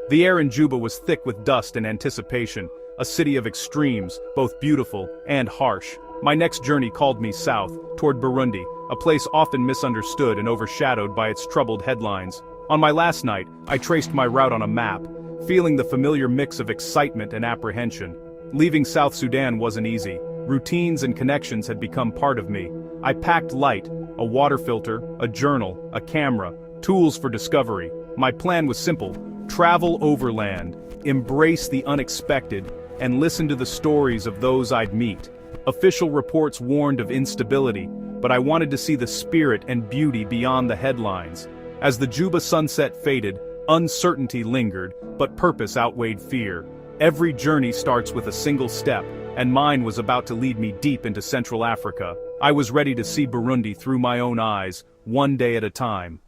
The air in Juba was thick with dust and anticipation, a city of extremes, both beautiful and harsh. My next journey called me south, toward Burundi, a place often misunderstood and overshadowed by its troubled headlines. On my last night, I traced my route on a map, feeling the familiar mix of excitement and apprehension. Leaving South Sudan wasn't easy. Routines and connections had become part of me. I packed light, a water filter, a journal, a camera, tools for discovery. My plan was simple: travel overland, embrace the unexpected, and listen to the stories of those I'd meet. Official reports warned of instability, but I wanted to see the spirit and beauty beyond the headlines. As the Juba sunset faded, uncertainty lingered, but purpose outweighed fear. Every journey starts with a single step, and mine was about to lead me deep into Central Africa. I was ready to see Burundi through my own eyes, one day at a time.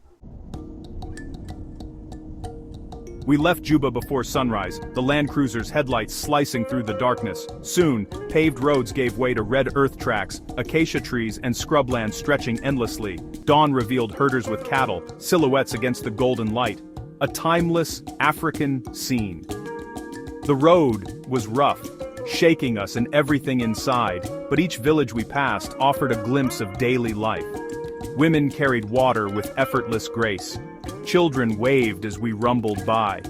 We left Juba before sunrise, the Land Cruiser's headlights slicing through the darkness. Soon, paved roads gave way to red earth tracks, acacia trees and scrubland stretching endlessly. Dawn revealed herders with cattle, silhouettes against the golden light. A timeless, African scene. The road was rough, shaking us and everything inside, but each village we passed offered a glimpse of daily life. Women carried water with effortless grace. Children waved as we rumbled by.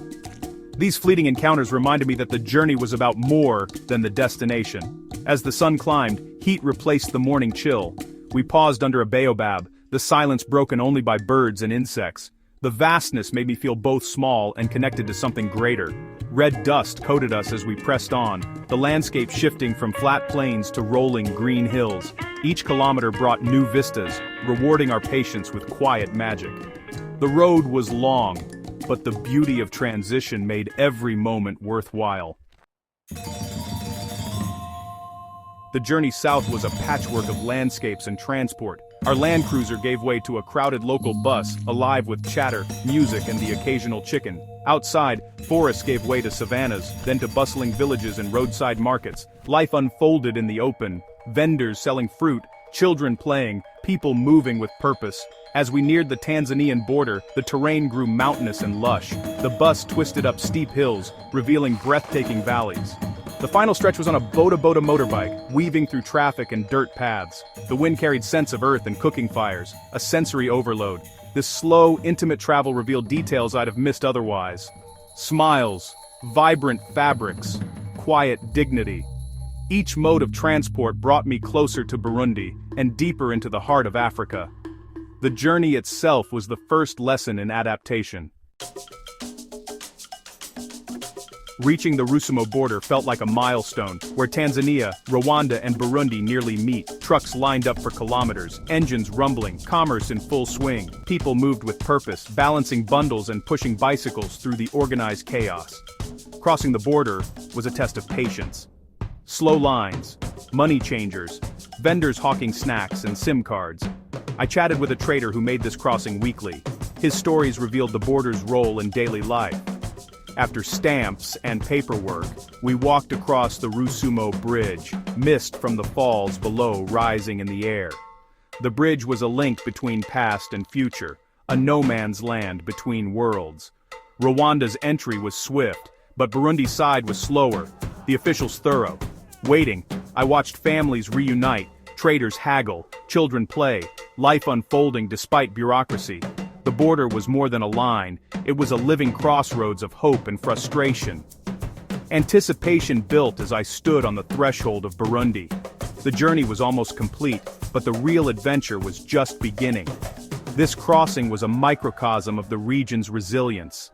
These fleeting encounters reminded me that the journey was about more than the destination. As the sun climbed, heat replaced the morning chill. We paused under a baobab, the silence broken only by birds and insects. The vastness made me feel both small and connected to something greater. Red dust coated us as we pressed on, the landscape shifting from flat plains to rolling green hills. Each kilometer brought new vistas, rewarding our patience with quiet magic. The road was long, but the beauty of transition made every moment worthwhile. The journey south was a patchwork of landscapes and transport. Our Land Cruiser gave way to a crowded local bus, alive with chatter, music and the occasional chicken. Outside, forests gave way to savannas, then to bustling villages and roadside markets. Life unfolded in the open, vendors selling fruit, children playing, people moving with purpose. As we neared the Tanzanian border, the terrain grew mountainous and lush. The bus twisted up steep hills, revealing breathtaking valleys. The final stretch was on a boda-boda motorbike, weaving through traffic and dirt paths. The wind carried scents of earth and cooking fires, a sensory overload. This slow, intimate travel revealed details I'd have missed otherwise. Smiles, vibrant fabrics, quiet dignity. Each mode of transport brought me closer to Burundi and deeper into the heart of Africa. The journey itself was the first lesson in adaptation. Reaching the Rusumo border felt like a milestone, where Tanzania, Rwanda and Burundi nearly meet. Trucks lined up for kilometers, engines rumbling, commerce in full swing. People moved with purpose, balancing bundles and pushing bicycles through the organized chaos. Crossing the border was a test of patience. Slow lines, money changers, vendors hawking snacks and SIM cards. I chatted with a trader who made this crossing weekly. His stories revealed the border's role in daily life. After stamps and paperwork, we walked across the Rusumo Bridge, mist from the falls below rising in the air. The bridge was a link between past and future, a no-man's land between worlds. Rwanda's entry was swift, but Burundi's side was slower, the officials thorough. Waiting, I watched families reunite, traders haggle, children play, life unfolding despite bureaucracy. The border was more than a line, it was a living crossroads of hope and frustration. Anticipation built as I stood on the threshold of Burundi. The journey was almost complete, but the real adventure was just beginning. This crossing was a microcosm of the region's resilience.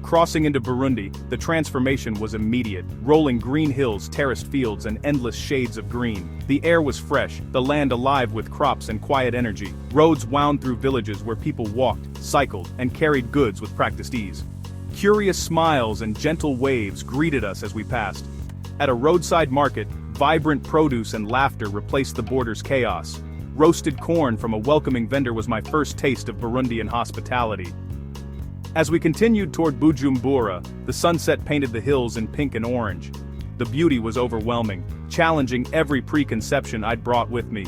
Crossing into Burundi, the transformation was immediate. Rolling green hills, terraced fields, and endless shades of green. The air was fresh, the land alive with crops and quiet energy. Roads wound through villages where people walked, cycled, and carried goods with practiced ease. Curious smiles and gentle waves greeted us as we passed. At a roadside market, vibrant produce and laughter replaced the border's chaos. Roasted corn from a welcoming vendor was my first taste of Burundian hospitality. As we continued toward Bujumbura, the sunset painted the hills in pink and orange. The beauty was overwhelming, challenging every preconception I'd brought with me.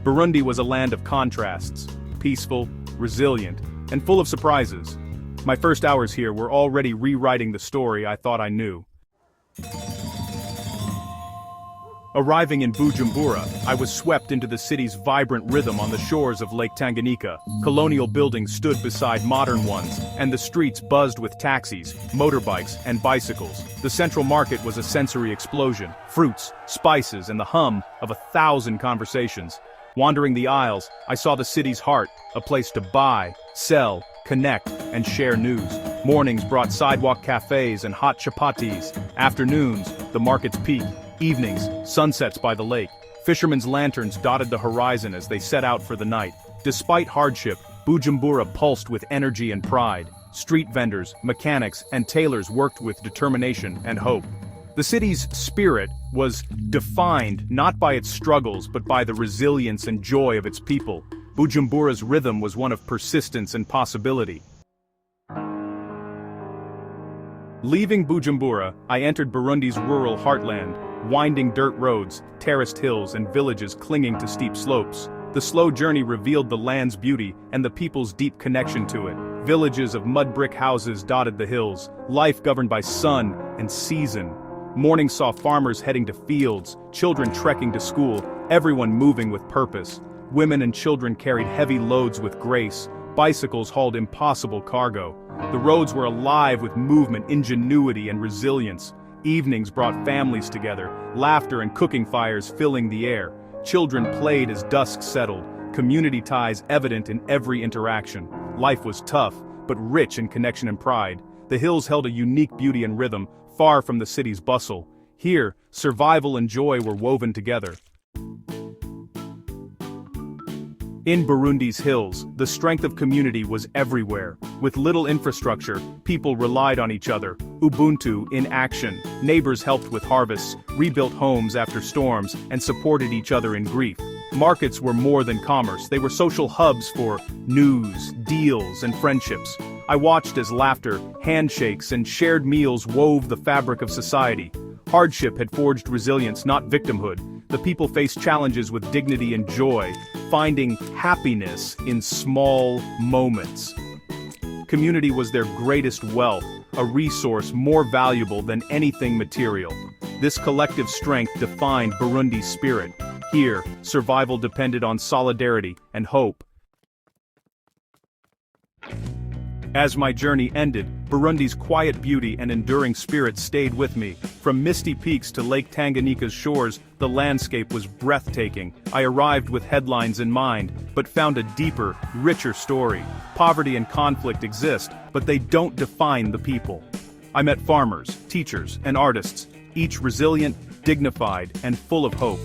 Burundi was a land of contrasts, peaceful, resilient, and full of surprises. My first hours here were already rewriting the story I thought I knew. Arriving in Bujumbura, I was swept into the city's vibrant rhythm on the shores of Lake Tanganyika. Colonial buildings stood beside modern ones, and the streets buzzed with taxis, motorbikes, and bicycles. The central market was a sensory explosion: fruits, spices, and the hum of 1,000 conversations. Wandering the aisles, I saw the city's heart, a place to buy, sell, connect, and share news. Mornings brought sidewalk cafes and hot chapatis. Afternoons, the market's peak. Evenings, sunsets by the lake. Fishermen's lanterns dotted the horizon as they set out for the night. Despite hardship, Bujumbura pulsed with energy and pride. Street vendors, mechanics, and tailors worked with determination and hope. The city's spirit was defined not by its struggles but by the resilience and joy of its people. Bujumbura's rhythm was one of persistence and possibility. Leaving Bujumbura, I entered Burundi's rural heartland. Winding dirt roads, terraced hills, and villages clinging to steep slopes. The slow journey revealed the land's beauty and the people's deep connection to it. Villages of mud brick houses dotted the hills, life governed by sun and season. Mornings saw farmers heading to fields, children trekking to school, everyone moving with purpose. Women and children carried heavy loads with grace. Bicycles hauled impossible cargo. The roads were alive with movement, ingenuity, and resilience. Evenings brought families together, laughter and cooking fires filling the air. Children played as dusk settled, community ties evident in every interaction. Life was tough, but rich in connection and pride. The hills held a unique beauty and rhythm, far from the city's bustle. Here, survival and joy were woven together. In Burundi's hills, the strength of community was everywhere. With little infrastructure, people relied on each other. Ubuntu in action. Neighbors helped with harvests, rebuilt homes after storms, and supported each other in grief. Markets were more than commerce, they were social hubs for news, deals, and friendships. I watched as laughter, handshakes, and shared meals wove the fabric of society. Hardship had forged resilience, not victimhood. The people faced challenges with dignity and joy, finding happiness in small moments. Community was their greatest wealth, a resource more valuable than anything material. This collective strength defined Burundi's spirit. Here, survival depended on solidarity and hope. As my journey ended, Burundi's quiet beauty and enduring spirit stayed with me. From misty peaks to Lake Tanganyika's shores, the landscape was breathtaking. I arrived with headlines in mind, but found a deeper, richer story. Poverty and conflict exist, but they don't define the people. I met farmers, teachers, and artists, each resilient, dignified, and full of hope.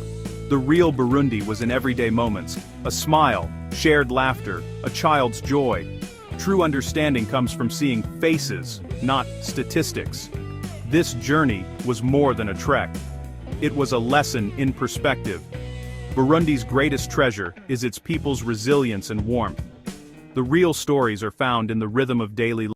The real Burundi was in everyday moments: a smile, shared laughter, a child's joy. True understanding comes from seeing faces, not statistics. This journey was more than a trek. It was a lesson in perspective. Burundi's greatest treasure is its people's resilience and warmth. The real stories are found in the rhythm of daily life.